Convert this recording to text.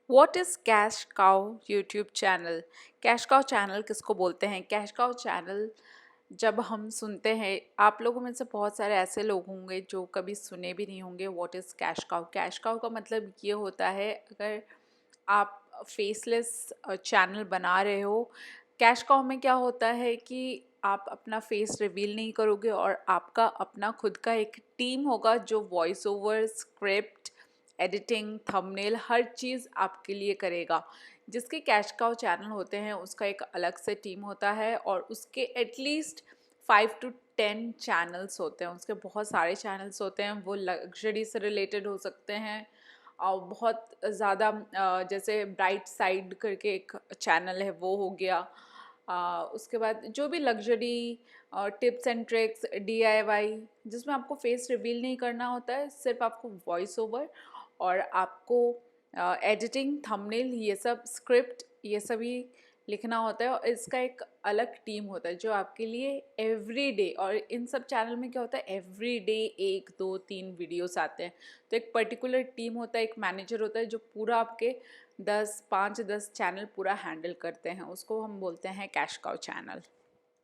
What is cash cow YouTube channel. Cash cow channel किसको बोलते हैं? कैश काउ चैनल जब हम सुनते हैं, आप लोगों में से बहुत सारे ऐसे लोग होंगे जो कभी सुने भी नहीं होंगे what is cash cow. Cash cow का मतलब ये होता है, अगर आप फेसलेस चैनल बना रहे हो, कैश काउ में क्या होता है कि आप अपना फेस रिवील नहीं करोगे और आपका अपना खुद का एक टीम होगा जो voice over, script, editing, thumbnail हर चीज़ आपके लिए करेगा। जिसके कैश काउ चैनल होते हैं उसका एक अलग से टीम होता है और उसके एटलीस्ट 5 to 10 चैनल्स होते हैं। उसके बहुत सारे चैनल्स होते हैं, वो लग्जरी से रिलेटेड हो सकते हैं और बहुत ज़्यादा जैसे ब्राइट साइड करके एक चैनल है वो हो गया। उसके बाद जो भी luxury tips and tricks, DIY, जिसमें आपको फेस रिवील नहीं करना होता है, सिर्फ आपको वॉइस ओवर और आपको एडिटिंग, थंबनेल, ये सब स्क्रिप्ट, ये सभी लिखना होता है। और इसका एक अलग टीम होता है जो आपके लिए एवरी डे, और इन सब चैनल में क्या होता है, एवरी डे 1 2 3 वीडियोस आते हैं। तो एक पर्टिकुलर टीम होता है, एक मैनेजर होता है जो पूरा आपके 10 5 10 चैनल पूरा हैंडल करते हैं। उसको हम बोलते हैं कैश काउ चैनल।